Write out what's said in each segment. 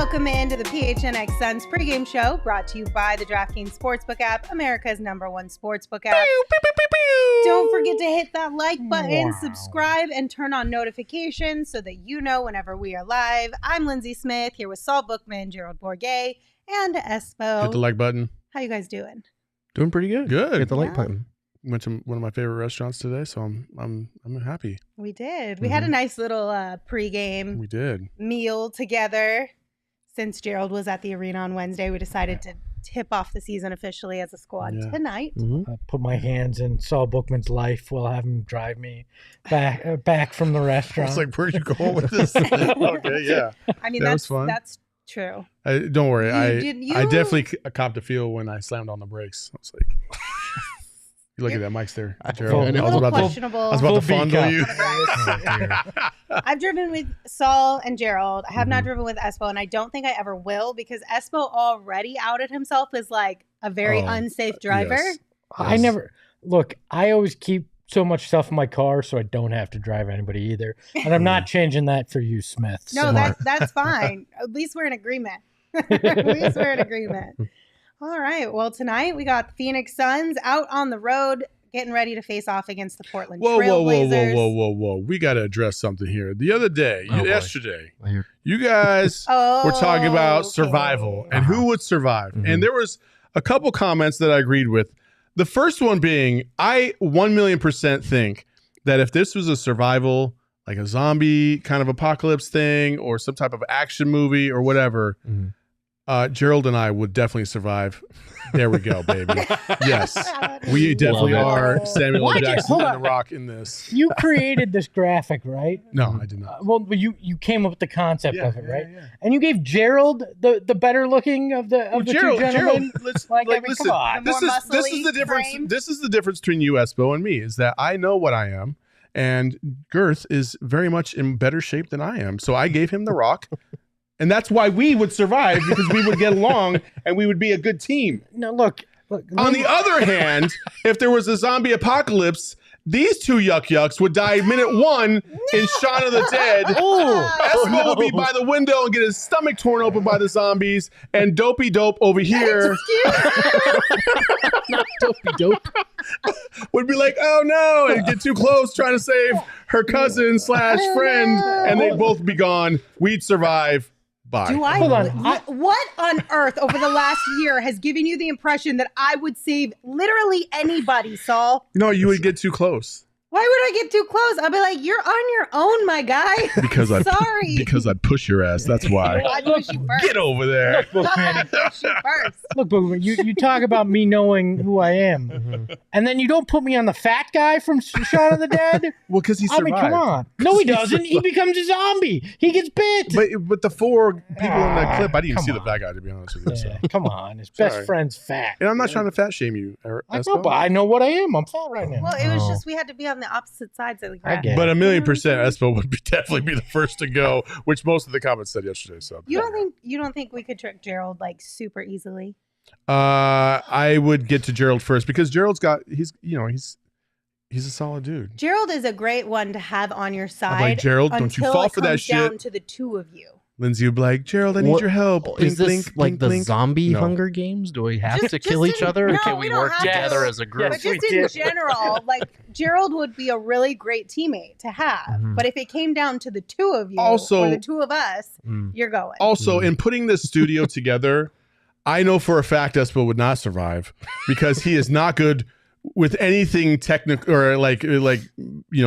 Welcome into the PHNX Suns pregame show, brought to you by the DraftKings Sportsbook app, America's #1 sportsbook app. Don't forget to hit that like button, subscribe, and turn on notifications so that you know whenever we are live. I'm Lindsay Smith, here with Saul Bookman, Gerald Bourget, and Espo. Hit the like button. How you guys doing? Doing pretty good. Good. Hit the like button. Went to one of my favorite restaurants today, so I'm happy. We did. We had a nice little pregame We did. meal together. Since Gerald was at the arena on Wednesday, we decided to tip off the season officially as a squad tonight. I put my hands in Saul Bookman's life. We'll have him drive me back from the restaurant. I was like, where are you going with this? Okay, yeah. I mean, That that's was fun. That's true. Don't worry. I You- definitely copped a feel when I slammed on the brakes. I was like, you look at that mic's there, Gerald. A I was little about questionable. to Full fondle beat you. I've driven with Saul and Gerald. I have not driven with Espo, and I don't think I ever will because Espo already outed himself as like a very unsafe driver. Yes. I never look. I always keep so much stuff in my car, so I don't have to drive anybody either. And I'm not changing that for you, Smith. No, that's fine. At least we're in agreement. At least we're in agreement. All right. Well, tonight we got the Phoenix Suns out on the road, getting ready to face off against the Portland Trailblazers. Whoa. We got to address something here. The other day, yesterday, Here. you guys were talking about survival and who would survive. And there was a couple comments that I agreed with. The first one being, I 1,000,000% think that if this was a survival, like a zombie kind of apocalypse thing or some type of action movie or whatever, Gerald and I would definitely survive. There we go, baby. Yes. We definitely are Samuel L. Jackson and The Rock in this. You created this graphic, right? No, I did not. Well, you came up with the concept of it, right? Yeah. And you gave Gerald the better looking of the two gentlemen. Let's Like, I mean, listen. come on. This is the difference. frame. This is the difference between you, Espo, and me. Is that I know what I am, and Girth is very much in better shape than I am. So I gave him The Rock. And that's why we would survive, because we would get along and we would be a good team. No, look. On the other hand, if there was a zombie apocalypse, these two yucks would die minute one in Shaun of the Dead. Espo would be by the window and get his stomach torn open by the zombies, and Dopey Dope over here Not dopey dope. would be like, oh no, and get too close trying to save her cousin / friend, and they'd both be gone. We'd survive. Bye. Hold on. What on earth over the last year has given you the impression that I would save literally anybody, Saul? No, you would get too close. Why would I get too close? I'd be like, you're on your own, my guy. Because I'd push your ass. That's why. I'd push you first. Get over there. I'd push you first. Look, Boogman, you talk about me knowing who I am, and then you don't put me on the fat guy from Shaun of the Dead. Well, because he I survived. mean, come on. No, he doesn't. He becomes a zombie. He gets bit. But the four people in that clip, I didn't even come see the on. fat guy, to be honest with you. So. Yeah, come on. His Sorry. best friend's fat. And I'm not trying to fat shame you, I know, but I know what I am. I'm fat right now. Well, it was just we had to be on the opposite sides of the graph. get it. But 1,000,000% Espo would definitely be the first to go, which most of the comments said yesterday. So You don't think we could trick Gerald like super easily? I would get to Gerald first because Gerald's he's a solid dude. Gerald is a great one to have on your side. I'm like, Gerald, don't you until fall it for that comes shit. down to the two of you. Lindsay would be like, Gerald, I need your help. Is Blink, this blink, like blink, the blink. zombie No. Hunger Games? Do we have Just- to kill just each in- other, or no, can we we don't work have to. together as a group? But just in general, like Gerald would be a really great teammate to have. But if it came down to the two of you Also- or the two of us, you're going. Also, in putting this studio together, I know for a fact Espo would not survive because he is not good with anything technical or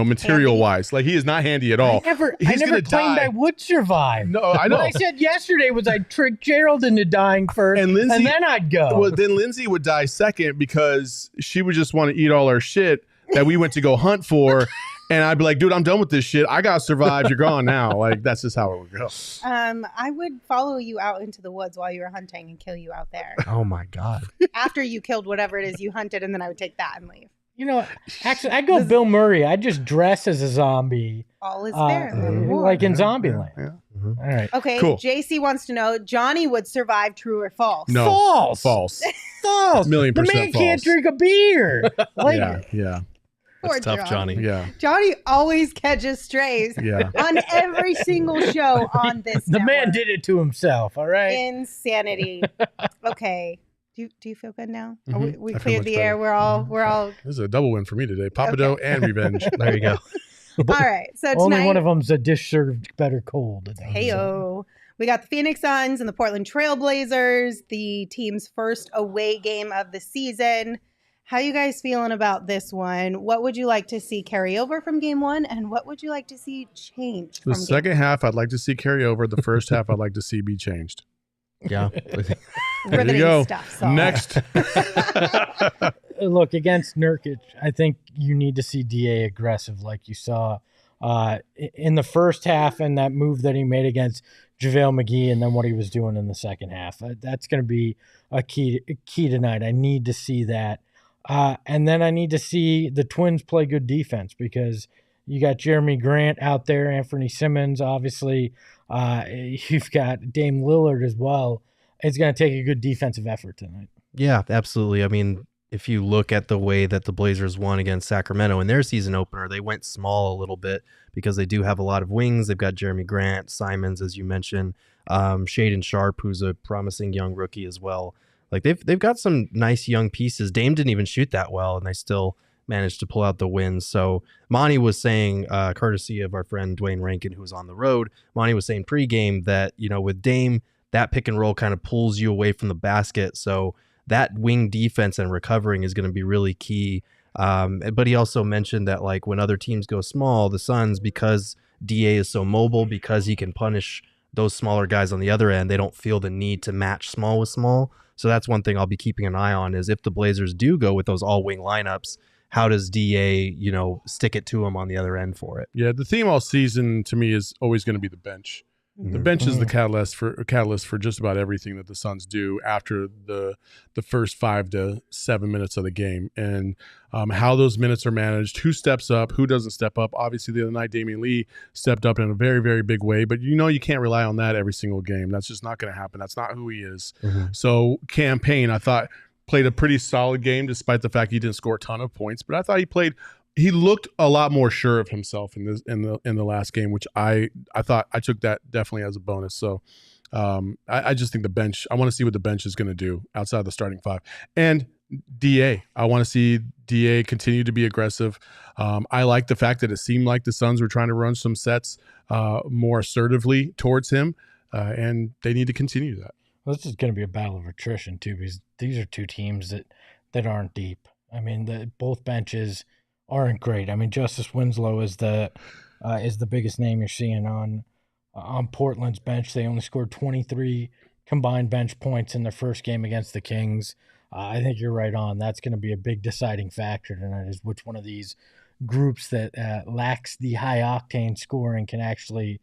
material wise. Like, he is not handy at all. I never He's claimed gonna die. I would survive. No, I know. What I said yesterday was I'd trick Gerald into dying first, And Lindsay- and then I'd go. Well, then Lindsay would die second because she would just want to eat all our shit that we went to go hunt for. And I'd be like, dude, I'm done with this shit. I got to survive. You're gone now. Like, that's just how it would go. I would follow you out into the woods while you were hunting and kill you out there. Oh my god! After you killed whatever it is you hunted, and then I would take that and leave. You know, actually, I'd go Bill Murray. I'd just dress as a zombie. All is fair. no more. Like in Zombieland. Yeah. All right. Okay, Cool. JC wants to know, Johnny would survive, true or false? No. False. False. False. 1,000,000% The man can't false. drink a beer. Like, Yeah. Poor tough, Johnny. Yeah. Johnny always catches strays Yeah. on every single show on this The man network. did it to himself, all right? Insanity. Okay. Do you feel good now? Are Mhm. we I feel cleared much the better. air. We're all This is a double win for me today. Papado and revenge. There you go. all right. So Only tonight, one of them's a dish served better cold. heyo. We got the Phoenix Suns and the Portland Trailblazers, the team's first away game of the season. How you guys feeling about this one? What would you like to see carry over from game one, and what would you like to see change from The second half, I'd like to see carry over. The first half, I'd like to see be changed. Yeah. game? There you Riveting go. stuff. Saul. Next. Look, against Nurkic, I think you need to see DA aggressive like you saw in the first half and that move that he made against JaVale McGee and then what he was doing in the second half. That's going to be a key tonight. I need to see that. And then I need to see the Twins play good defense because you got Jeremy Grant out there, Anthony Simmons, obviously. You've got Dame Lillard as well. It's going to take a good defensive effort tonight. Yeah, absolutely. I mean, if you look at the way that the Blazers won against Sacramento in their season opener, they went small a little bit because they do have a lot of wings. They've got Jeremy Grant, Simons, as you mentioned, Shaden Sharp, who's a promising young rookie as well. Like they've got some nice young pieces. Dame didn't even shoot that well, and they still managed to pull out the win. So Monty was saying, courtesy of our friend Dwayne Rankin, who was on the road, Monty was saying pregame that, with Dame, that pick and roll kind of pulls you away from the basket. So that wing defense and recovering is going to be really key. But he also mentioned that like when other teams go small, the Suns, because DA is so mobile, because he can punish those smaller guys on the other end, they don't feel the need to match small with small. So that's one thing I'll be keeping an eye on is if the Blazers do go with those all wing lineups, how does DA, stick it to him on the other end for it? Yeah, the theme all season to me is always going to be the bench. The bench is the catalyst for just about everything that the Suns do after the first 5 to 7 minutes of the game, and how those minutes are managed, who steps up, who doesn't step up. Obviously, the other night, Damian Lee stepped up in a very, very big way, but you can't rely on that every single game. That's just not going to happen. That's not who he is. So Cam Payne, I thought, played a pretty solid game despite the fact he didn't score a ton of points, but I thought he looked a lot more sure of himself in the last game, which I thought I took that definitely as a bonus. So I just think the bench, I want to see what the bench is going to do outside the starting five. And DA, I want to see DA continue to be aggressive. I like the fact that it seemed like the Suns were trying to run some sets more assertively towards him, and they need to continue that. Well, this is going to be a battle of attrition too, because these are two teams that aren't deep. I mean, both benches aren't great. I mean, Justice Winslow is the biggest name you're seeing on Portland's bench. They only scored 23 combined bench points in their first game against the Kings. I think you're right on. That's going to be a big deciding factor tonight, is which one of these groups that lacks the high octane scoring can actually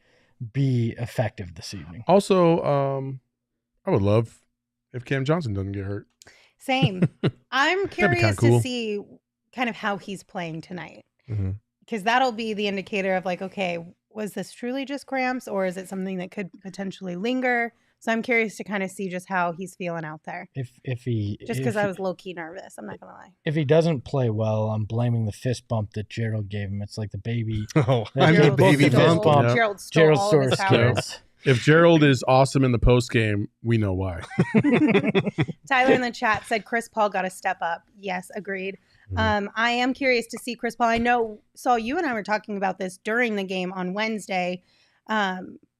be effective this evening. Also, I would love if Cam Johnson doesn't get hurt. Same. I'm curious kinda cool. to see kind of how he's playing tonight, because that'll be the indicator of like, okay, was this truly just cramps, or is it something that could potentially linger? So I'm curious to kind of see just how he's feeling out there. Because I was low key nervous, I'm not gonna lie. If he doesn't play well, I'm blaming the fist bump that Gerald gave him. It's like the baby. Oh, I Gerald mean, baby stole- bump. Yeah. Gerald stole Gerald all of his Soros powers. skills. If Gerald is awesome in the post game, we know why. Tyler in the chat said Chris Paul got to step up. Yes, agreed. I am curious to see Chris Paul. I know, Saul, you and I were talking about this during the game on Wednesday.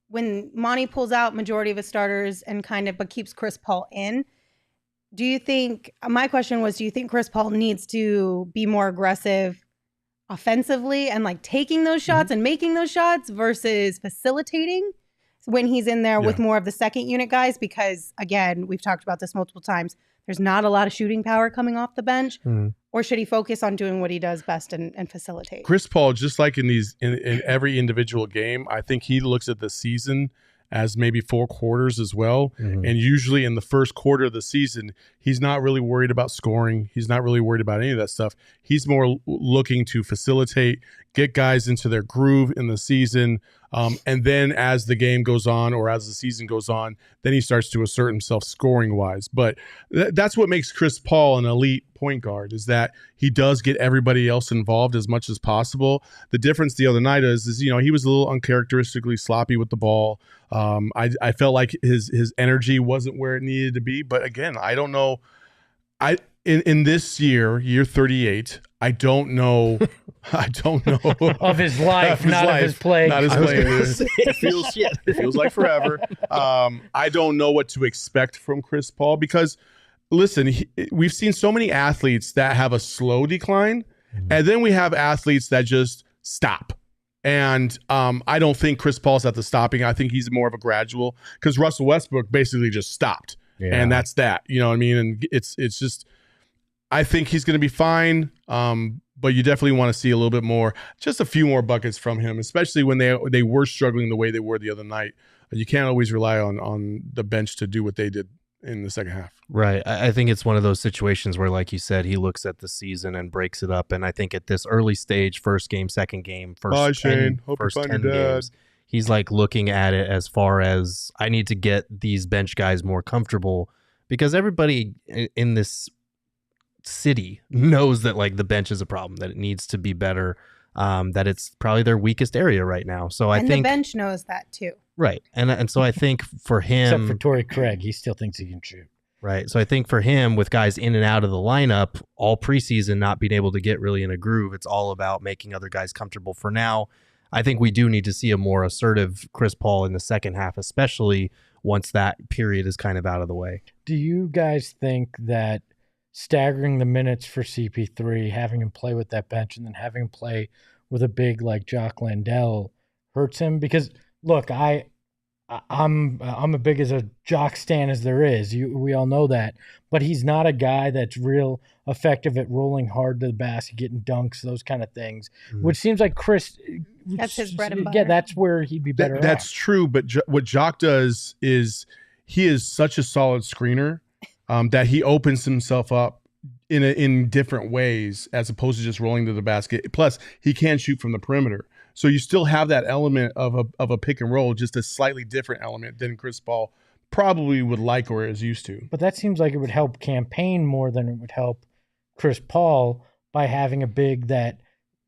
When Monty pulls out majority of his starters and but keeps Chris Paul in, do you think Chris Paul needs to be more aggressive offensively and like taking those shots and making those shots versus facilitating when he's in there with more of the second unit guys? Because again, we've talked about this multiple times. There's not a lot of shooting power coming off the bench. Or should he focus on doing what he does best and facilitate? Chris Paul, just like in every individual game, I think he looks at the season as maybe 4 quarters as well. And usually in the first quarter of the season, he's not really worried about scoring. He's not really worried about any of that stuff. He's more looking to facilitate, get guys into their groove in the season, And then as the game goes on or as the season goes on, then he starts to assert himself scoring wise. But that's what makes Chris Paul an elite point guard, is that he does get everybody else involved as much as possible. The difference the other night is he was a little uncharacteristically sloppy with the ball. I felt like his energy wasn't where it needed to be. But again, I don't know. In this year 38, I don't know of his life, not of his play. Not his play. It feels like forever. I don't know what to expect from Chris Paul because, listen, we've seen so many athletes that have a slow decline, and then we have athletes that just stop. And I don't think Chris Paul's at the stopping. I think he's more of a gradual, because Russell Westbrook basically just stopped, and that's that. You know what I mean? And it's just. I think he's going to be fine, but you definitely want to see a little bit more, just a few more buckets from him, especially when they were struggling the way they were the other night. You can't always rely on the bench to do what they did in the second half. Right. I think it's one of those situations where, like you said, he looks at the season and breaks it up. And I think at this early stage, first game, second game, first 10 games, he's like looking at it as far as, I need to get these bench guys more comfortable, because everybody in this city knows that like the bench is a problem, that it needs to be better, that it's probably their weakest area right now. So I think the bench knows that too. Right. And so I think for him, except for Torrey Craig, he still thinks he can shoot. Right. So I think for him, with guys in and out of the lineup all preseason, not being able to get really in a groove, it's all about making other guys comfortable. For now, I think we do need to see a more assertive Chris Paul in the second half, especially once that period is kind of out of the way. Do you guys think that staggering the minutes for CP3, having him play with that bench, and then having him play with a big like Jock Landale hurts him? Because look, I'm as big as a Jock stan as there is. We all know that, but he's not a guy that's real effective at rolling hard to the basket, getting dunks, those kind of things. Which seems like Chris. That's his bread and butter. Yeah, that's where he'd be better. That's true, but what Jock does is he is such a solid screener. That he opens himself up in different ways as opposed to just rolling to the basket. Plus, he can shoot from the perimeter. So you still have that element of a pick and roll, just a slightly different element than Chris Paul probably would like or is used to. But that seems like it would help campaign more than it would help Chris Paul by having a big that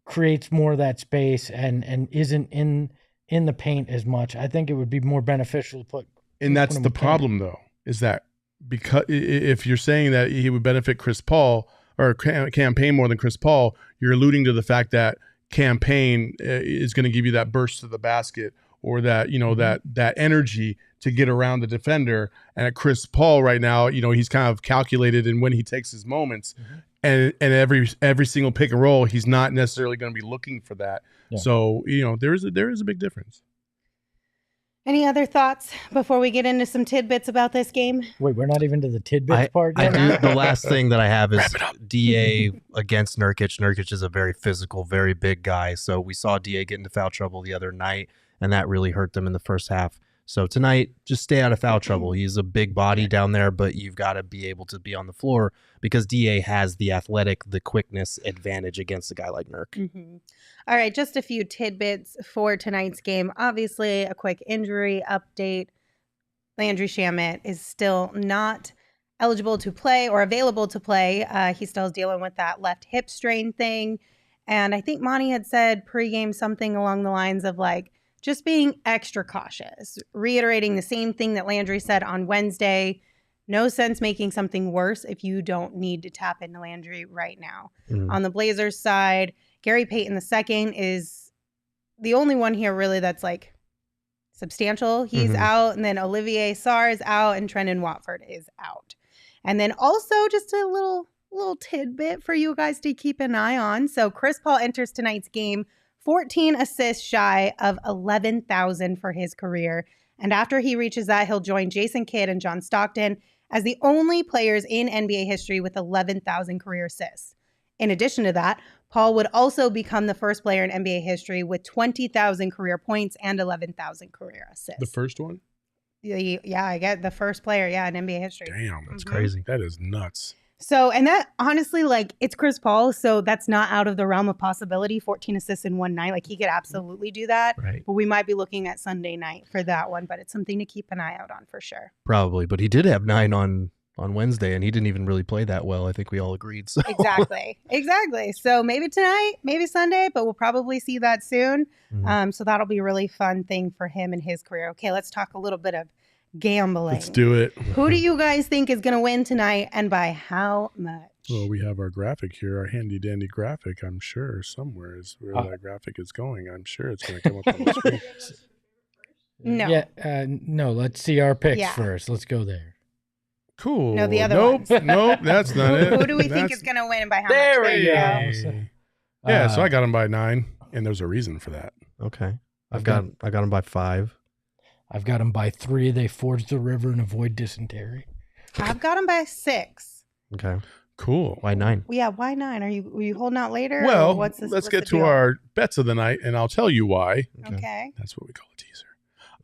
creates more of that space and isn't in the paint as much. I think it would be more beneficial to put. And that's the problem, though, is that because if you're saying that he would benefit Chris Paul or campaign more than Chris Paul, you're alluding to the fact that campaign is going to give you that burst to the basket or that, that energy to get around the defender. And at Chris Paul right now, he's kind of calculated in when he takes his moments. And every single pick and roll, he's not necessarily going to be looking for that. Yeah. So, there is a big difference. Any other thoughts before we get into some tidbits about this game? Wait, we're not even to the tidbits part yet? The last thing that I have is DA against Nurkic. Nurkic is a very physical, very big guy. So we saw DA get into foul trouble the other night, and that really hurt them in the first half. So tonight, just stay out of foul trouble. He's a big body down there, but you've got to be able to be on the floor because DA has the athletic, the quickness advantage against a guy like Nurk. Mm-hmm. All right, just a few tidbits for tonight's game. Obviously, a quick injury update. Landry Shamet is still not eligible to play or available to play. He still is dealing with that left hip strain thing. And I think Monty had said pregame something along the lines of like, just being extra cautious, reiterating the same thing that Landry said on Wednesday. No sense making something worse if you don't need to tap into Landry right now. On the Blazers side, Gary Payton II is the only one here really that's like substantial. He's out, and then Olivier Sarr is out, and Trendon Watford is out. And then also just a little tidbit for you guys to keep an eye on. So Chris Paul enters tonight's game 14 assists shy of 11,000 for his career. And after he reaches that, he'll join Jason Kidd and John Stockton as the only players in NBA history with 11,000 career assists. In addition to that, Paul would also become the first player in NBA history with 20,000 career points and 11,000 career assists. The first one? Yeah, I get the first player, in NBA history. Damn, that's crazy. That is nuts. So, and that honestly, like, it's Chris Paul, so that's not out of the realm of possibility. 14 assists in one night. Like, he could absolutely do that. Right. But we might be looking at Sunday night for that one, but it's something to keep an eye out on for sure. Probably, but he did have 9 on Wednesday, and he didn't even really play that well. I think we all agreed. So. Exactly. So maybe tonight, maybe Sunday, but we'll probably see that soon. Mhm. So that'll be a really fun thing for him and his career. Okay, let's talk a little bit of gambling. Let's do it. Who do you guys think is going to win tonight, and by how much? Well, we have our graphic here, our handy dandy graphic. I'm sure somewhere is where that graphic is going. I'm sure it's going to come up on the screen. No. Yeah, no, let's see our picks first. Let's go there. Cool. No, the other nope, ones. Nope, that's not it. Who do we think That's- is going to win and by how There much? we you go. Yeah, so I got him by 9, and there's a reason for that. Okay. I got him by 5. I've got them by 3. They forge the river and avoid dysentery. I've got him by 6. Okay. Cool. Why 9? Yeah, why 9? Are you holding out later? or Well, what's this, let's what's get the to deal? our bets of the night, and I'll tell you why. Okay. That's what we call a teaser.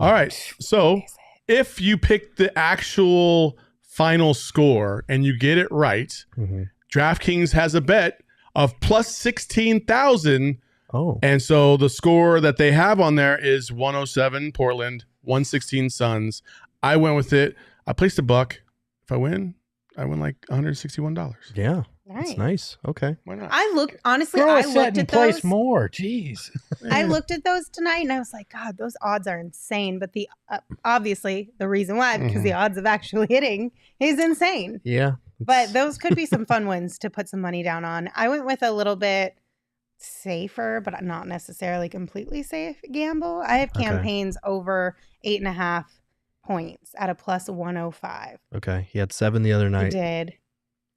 All right. So if you pick the actual final score and you get it right, Mm-hmm. DraftKings has a bet of plus 16,000. Oh. And so the score that they have on there is 107 Portland, 116 Suns. I went with it. I placed a buck. If I win like $161. Yeah. Nice. That's nice. Okay. Why not? I looked, honestly, Throw I a set looked and at place those. more. Jeez. I looked at those tonight and I was like, God, those odds are insane. But the obviously the reason why, because the odds of actually hitting is insane. Yeah. But those could be some fun ones to put some money down on. I went with a little bit safer, but not necessarily completely safe gamble. I have Okay. campaigns over 8.5 points at a plus 105. Okay. He had 7 the other I night, did.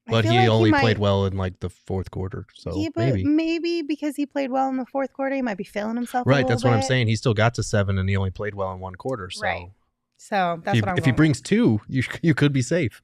I but feel he like only might- played well in like the fourth quarter. So Yeah, but maybe. maybe because he played well in the fourth quarter, he might be feeling himself. a Right. little That's what I'm bit. saying. He still got to 7 and he only played well in one quarter. So Right. So that's what I'm if he going brings 2, you could be safe.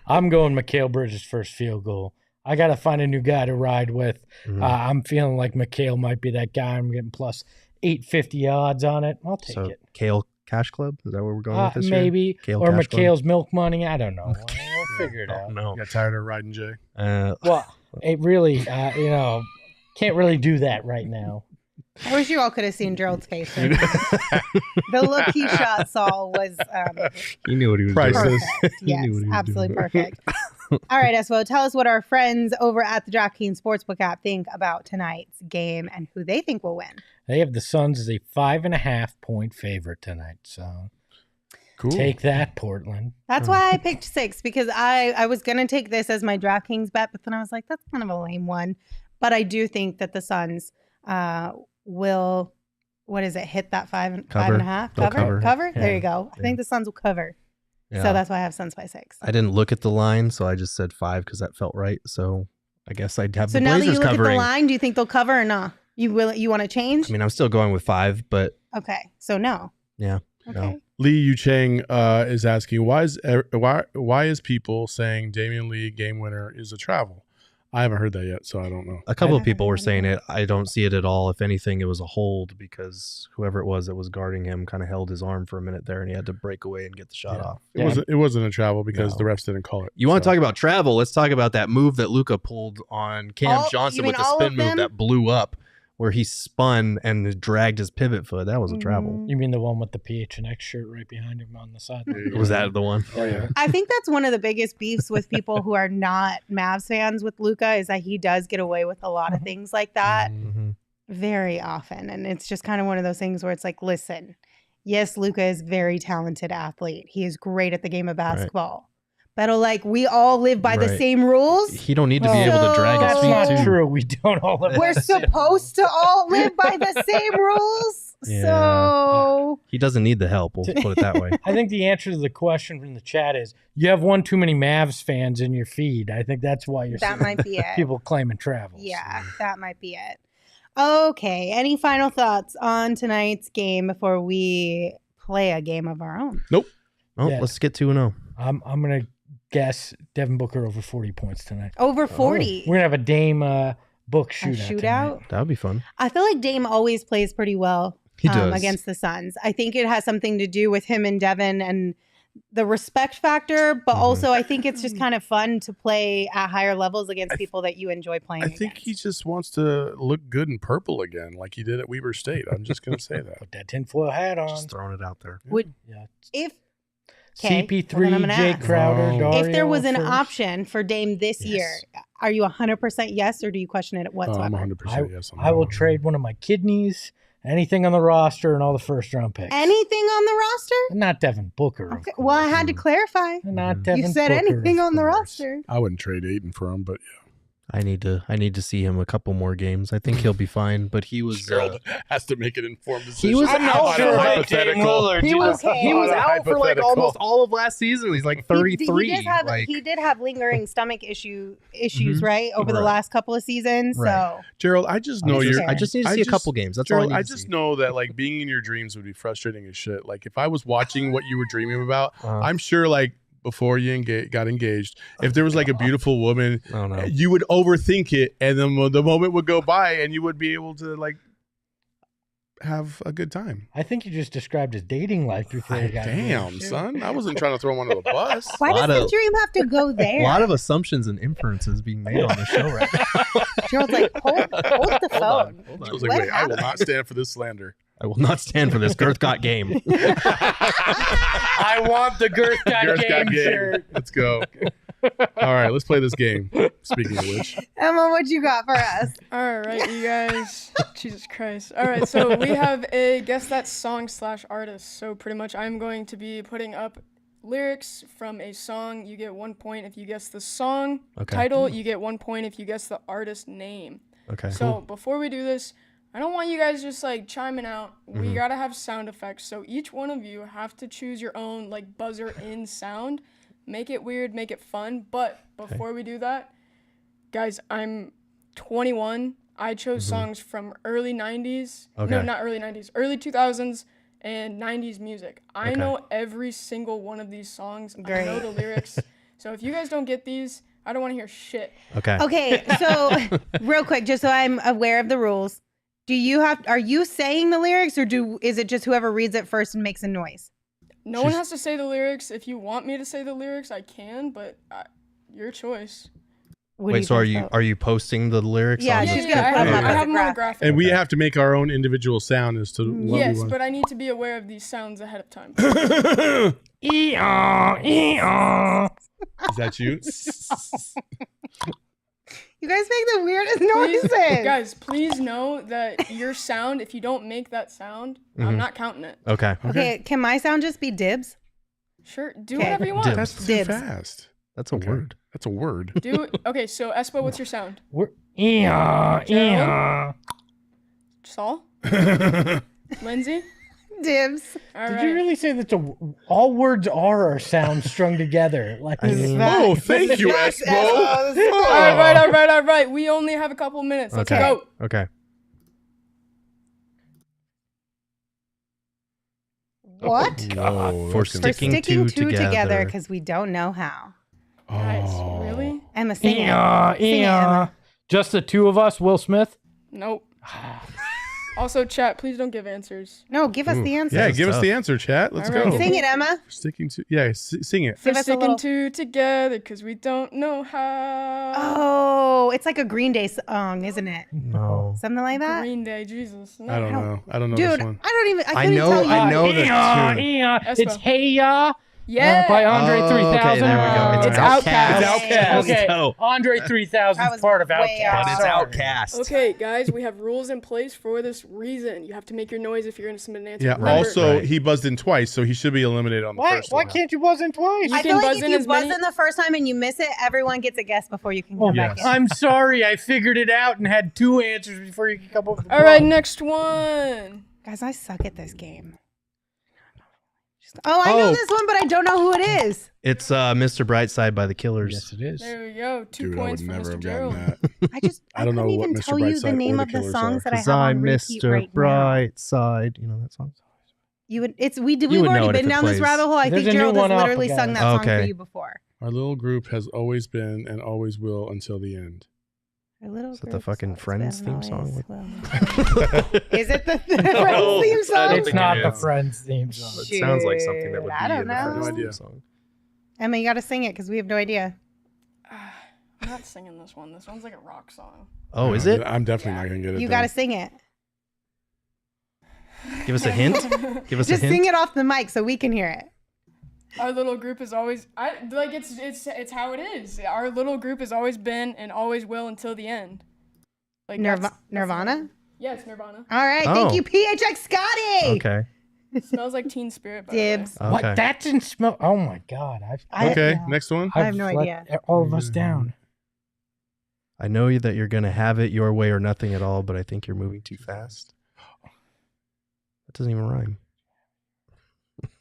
I'm going Mikal Bridges' first field goal. I got to find a new guy to ride with. Mhm. I'm feeling like Mikal might be that guy. I'm getting plus 850 odds on it. I'll take So it. Kale Cash Club? Is that what we're going with this year? Maybe. Kale or Cash Club? McHale's Milk Money. I don't know. We'll figure it out. No. You got tired of riding Jay? Well, it really, can't really do that right now. I wish you all could have seen Gerald's face. Right now. The look he shot Saul was he knew what he was Priceless. perfect. He knew Yes, what he was absolutely doing. perfect. All right, Espo, tell us what our friends over at the DraftKings Sportsbook app think about tonight's game and who they think will win. They have the Suns as a 5.5 point favorite tonight. So Cool. take that, Portland. That's why I picked 6, because I was going to take this as my DraftKings bet, but then I was like, that's kind of a lame one. But I do think that the Suns will, hit that 5.5? They'll Cover? cover. There Yeah. you go. I think the Suns will cover. Yeah. So that's why I have Suns by 6. I didn't look at the line, so I just said 5 because that felt right. So I guess I'd have So the now that Blazers you look covering. at the line, do you think they'll cover or not? You want to change? I mean, I'm still going with 5, but Okay. So no. yeah. Okay. No. Lee Yu Chang is asking why is people saying Damian Lee game winner is a travel? I haven't heard that yet, so I don't know. A couple I of people were haven't saying either. it. I don't see it at all. If anything, it was a hold because whoever it was that was guarding him kind of held his arm for a minute there, and he had to break away and get the shot Yeah. off. It wasn't a travel because No. the refs didn't call it. You want to so. talk about travel? Let's talk about that move that Luka pulled on Cam You Johnson mean with the all spin of move them? that blew up, where he spun and dragged his pivot foot. That was a travel. Mm. You mean the one with the PHNX shirt right behind him on the side? There you go. Was that the one? Oh yeah. I think that's one of the biggest beefs with people who are not Mavs fans with Luka is that he does get away with a lot of things like that Mm-hmm. very often. And it's just kind of one of those things where it's like, listen, yes, Luka is a very talented athlete. He is great at the game of basketball. But like we all live by the Right. same rules. He don't need to be able to drag his That's feet not too. true. We don't all live We're by the same supposed to all live by the same rules. Yeah. So He doesn't need the help. We'll put it that way. I think the answer to the question from the chat is you have one too many Mavs fans in your feed. I think that's why you're that seeing might be it. people claiming travels. Yeah, that might be it. Okay. Any final thoughts on tonight's game before we play a game of our own? Oh, Yeah. let's get 2-0. I'm gonna guess Devin Booker over 40 points tonight. Over 40. We're gonna have a Dame Book A shootout. shootout? tonight. That would be fun. I feel like Dame always plays pretty well He does. against the Suns. I think it has something to do with him and Devin and the respect factor, but also I think it's just kind of fun to play at higher levels against people that you enjoy playing I think against. he just wants to look good in purple again, like he did at Weber State. I'm just going to say that. Put that tinfoil hat on. Just throwing it out there. Yeah. If okay, CP3, well, then I'm gonna Jay ask. Crowder, Oh. Dario if there was an first. option for Dame this year, are you 100% yes, or do you question it Oh, whatsoever? I'm 100% yes. On I that will one. trade one of my kidneys, anything on the roster, and all the first-round picks. Anything on the roster? Not Devin Booker. of Okay. Well, I course. had to clarify. Not Mhm. Devin You said Booker, anything of on the course. roster. I wouldn't trade Ayton for him, but I need to see him a couple more games. I think he'll be fine. But he was Gerald has to make an informed decision. he was I'm out not for a like hypothetical. he was Okay. he was Not a out for like hypothetical. almost all of last season. He's like 33. He did have lingering stomach issues, Mhm. right, over the Right. last couple of seasons. Right. So Gerald, I just know I'm just you're. saying. I just need to I see a just- couple games. That's Gerald, all I I need to just see. know that like being in your dreams would be frustrating as shit. Like if I was watching what you were dreaming about, Uh, I'm sure like before you got engaged, if there was like a beautiful woman, I don't know. you would overthink it, and then the moment would go by, and you would be able to like have a good time. I think you just described his dating life before you got Damn, married. son, I wasn't trying to throw him under the bus. why does Lot the of- dream have to go A there? lot of assumptions and inferences being made on the show right now. Gerald's like, hold the phone. Hold I on. was like, What wait, I will happened? not stand for this slander. I will not stand for this Girth Got game. I want the Girth Got Gareth got Game shirt. Let's go. All right, let's play this game. Speaking of which, Emma, what you got for us? All right, you guys. Jesus Christ. All right, so we have a guess that song / artist. So pretty much I'm going to be putting up lyrics from a song. You get 1 point if you guess the song Okay. title. You get 1 point if you guess the artist name. Okay. So before we do this, I don't want you guys just like chiming out. We gotta have sound effects. So each one of you have to choose your own like buzzer in sound. Make it weird, make it fun. But before we do that, guys, I'm 21. I chose songs from early 90s. Okay. No, not early 90s. Early 2000s and 90s music. I Okay. know every single one of these songs. I know Great. the lyrics. So if you guys don't get these, I don't want to hear shit. Okay. Okay, so real quick, just so I'm aware of the rules, are you saying the lyrics, or is it just whoever reads it first and makes a noise? No one has to say the lyrics. If you want me to say the lyrics, I can, but your choice. What do Wait, so think, are you posting the lyrics? Yeah, on she's the- gonna put I them have, up I as a have them on a graphic. graphic. and we have to make our own individual sound as to what Yes, we want. but I need to be aware of these sounds ahead of time. Is that you? You guys make the weirdest Please, noises. guys, please know that your sound, if you don't make that sound, I'm Mhm. not counting it. Okay. Okay, can my sound just be dibs? Sure, do Okay. whatever you want. Dibs. That's too Dibs. fast. That's a Okay. word. That's a word. Okay, so Espo, what's your sound? Gerald? Saul? Lindsay? Dibs. All Did right. you really say that all words are sounds strung together? Like Oh, thank you, Facts, Espo. All right. We only have a couple minutes. Let's Okay. go. Okay. What? Whoa, For that's gonna- For sticking sticking two two together together. because we don't know how. Guys, Oh. really? Emma, sing it. Sing it, Emma. Just the two of us, Will Smith? Nope. Also, chat, please don't give answers. No, give us the answer. Yeah, That's give us tough. the answer, chat. Let's All right, go. Sing it, Emma. Sticking to sing it. For Give us a sticking little- two together because we don't know how. Oh, it's like a Green Day song, isn't it? No. Something like that? Green Day, Jesus. No. I don't know. I don't know Dude, this one. I don't even. I I couldn't know- tell you. I know the tune. It's Hey Ya Yeah. by Andre Oh, 3000. okay, there we go. It's Outkast. It's Outkast. Okay, No. Andre 3000 I is was part of way Outkast. off. But it's Sorry. Outcast. Okay, guys, we have rules in place for this reason. You have to make your noise if you're going to submit an answer. Yeah. Remember, Also, Right. he buzzed in twice, so he should be eliminated on the Why first why one. can't you buzz in twice? You I can feel like buzz if in you as buzz many- in the first time and you miss it, everyone gets a guess before you can Oh, come yes. back in. I'm sorry, I figured it out and had two answers before you could come up with the All right, ball. next one. Guys, I suck at this game. Oh, I know Oh. this one, but I don't know who it is. It's Mr. Brightside by the Killers. Yes, it is. There we go. 2 Dude, I points would for never Mr. have Gerald. gotten that. I don't know couldn't what even Mr. tell you the Brightside name or of the the Killers songs are. that I have 'Cause I'm on repeat Mr. right now. Brightside. You know that song? You would. We've would know already it if been it down this plays. rabbit hole. I There's think a new Gerald has one up literally again. sung that song Okay. for you before. Our little group has always been and always will until the end. Is that the fucking Friends theme song? Is it the Friends theme song? It's not the Friends theme song. It sounds like something that would be I don't in the know. Friends No theme idea. song. Emma, you got to sing it because we have no idea. I'm not singing this one. This one's like a rock song. Oh, is it? I'm definitely not gonna get it. You then. got to sing it. Give us a hint. Give us Just a hint. sing it off the mic so we can hear it. Our little group is always it's how it is. Our little group has always been and always will until the end. Like that's Nirvana? Yeah, it's Nirvana. All right. Oh. Thank you, PHX Scotty. Okay. It smells like Teen Spirit. By the way. Dibs. Okay. What? That didn't smell. Oh my God! Okay, next one. I have no let idea. all of us down. I know that you're gonna have it your way or nothing at all, but I think you're moving too fast. That doesn't even rhyme.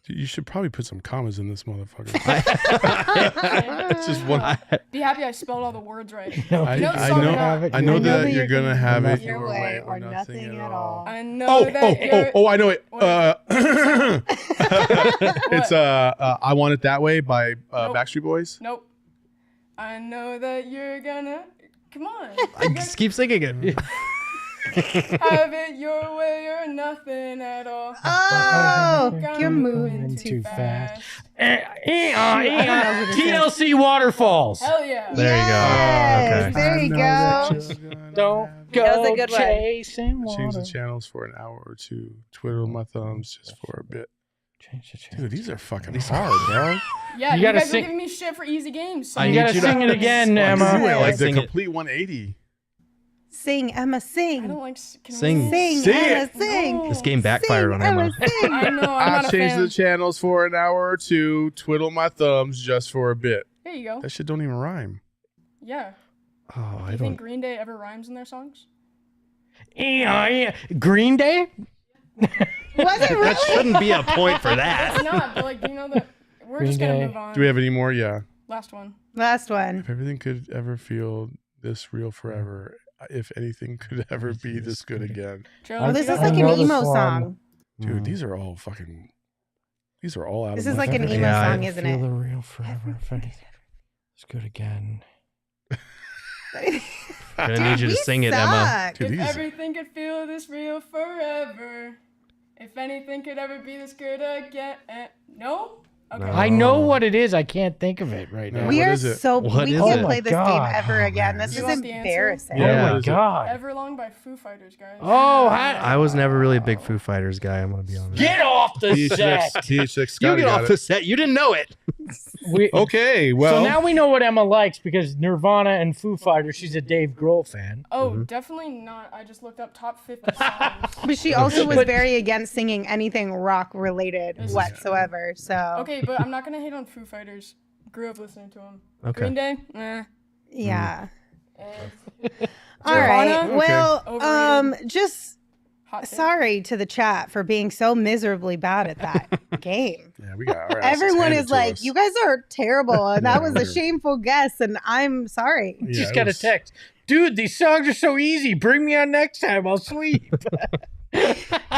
You should probably put some commas in this motherfucker. It's just one. Be happy I spelled all the words right. No, I know I song know. or not? I know I know that that you're you're gonna have it your way or nothing at all. I know Oh, that you're. I know it. What? It's I Want It That Way by Nope. Backstreet Boys. Nope. I know that you're gonna. Come on. I just keep singing it. Have it your way or nothing at all. Oh, Gonna you're move moving too fast. TLC Waterfalls. Hell yeah. There you go. Yes, Okay. there you go. Don't That was a go good one. chasing Change the water. channels for an hour or two. Twiddle my thumbs just for a bit. Change the Dude, channel. these are fucking hard, bro. Yeah, You you gotta guys are sing- giving me shit for easy games. So I You need gotta you to- sing it again, You Emma. went like the Sing it. complete 180. Sing, Emma, I sing. don't like. Can we Sing. Sing, Sing Emma, it. sing. No. This game backfired Sing, on Emma. Sing. I know. I'm I'll not a change fan. the channels for an hour or two. Twiddle my thumbs just for a bit. There you go. That shit don't even rhyme. Yeah. Oh, Do I you think don't. Green Day ever rhymes in their songs? Green Day? Was it That really? shouldn't be a point for that. It's not. But like, do you know that? We're Green just gonna Day. move on. Do we have any more? Yeah. Last one. Last one. If everything could ever feel this real forever, if anything could ever be this good again. Joe, Oh, you this got is one? like know an this emo one. song. Dude, these are all fucking. These are all out This of is my like an fucking- emo Yeah, song, isn't Feel it? the real forever. If anything, it's good again. I'm gonna need you to We sing it, Emma. suck. Dude, If these- everything could feel this real forever, if anything could ever be this good again. No? Okay. No. I know what it is. I can't think of it right now. We What are is it? so What we is can't it? play Oh my this God. game ever again. This You is want the answer? embarrassing. Yeah, Oh what my is it? God. Everlong by Foo Fighters, guys. Oh, I was never really a big Foo Fighters guy. I'm gonna be honest. get off the set. THX You Scotty get got off it. the set. You didn't know it. Okay, well. So now we know what Emma likes because Nirvana and Foo Fighters. She's a Dave Grohl fan. Oh, definitely not. I just looked up top 50 songs. But she also was very against singing anything rock related This is whatsoever. So Okay, but I'm not going to hate on Foo Fighters. Grew up listening to them. Okay. Green Day? Eh. yeah. And All right. Nirvana? Well, Overrated. just hot take. sorry to the chat for being so miserably bad at that game. Yeah, we got our asses Everyone handed is to like, us. you guys are terrible, and that Yeah, was a we're- shameful guess, and I'm sorry. Yeah, Just it got a was- text. Dude, these songs are so easy. Bring me on next time. I'll sweep.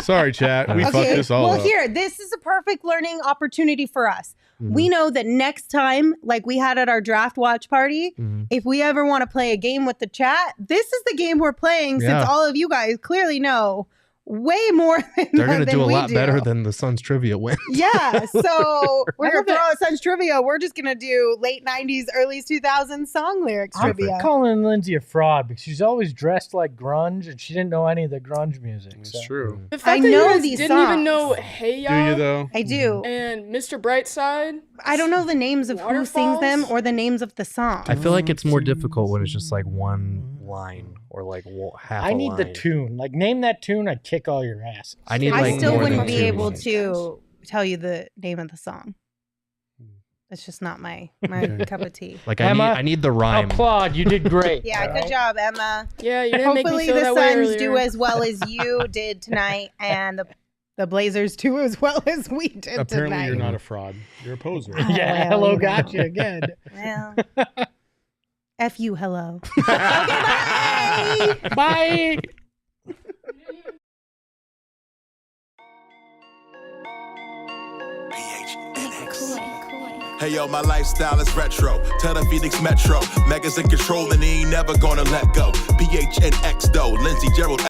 Sorry, chat. We fucked this all well, up. here, this is a perfect learning opportunity for us. Mm-hmm. We know that next time, like we had at our draft watch party, Mhm. if we ever want to play a game with the chat, this is the game we're playing Yeah. since all of you guys clearly know way more than They're gonna than do a we lot do. better than the Suns trivia win. Yeah, so we're I gonna love throw out Suns trivia. We're just gonna do late '90s, early 2000s song lyrics I'm trivia. calling Lindsay a fraud because she's always dressed like grunge and she didn't know any of the grunge music. It's so. true. The fact I that know you guys these didn't even songs. know Hey Ya Do you though? I do. and Mr. Brightside. I don't know the names of who sings them Waterfalls? or the names of the song. I feel like it's more difficult when it's just like one line or like half. I a need the line. tune. Like, name that tune, I'd kick all your asses. I need I like still more wouldn't than be two able lines. to tell you the name of the song. It's just not my cup of tea. Like Emma, I need the rhyme. Applaud. You did great. Yeah, all good right? job, Emma. Yeah, you didn't make me Hopefully feel the that way Suns earlier. do as well as you did tonight, and the Blazers do as well as we did Apparently, tonight. you're not a fraud. You're a poser. Oh, Yeah, well, hello, you know. gotcha again. Well, F you, hello. Okay, bye. Bye. PHNX. Hey yo, my lifestyle is retro. Tell the Phoenix Metro. Megas in control and he ain't never gonna let go. PHNX though. Lindsey Gerald.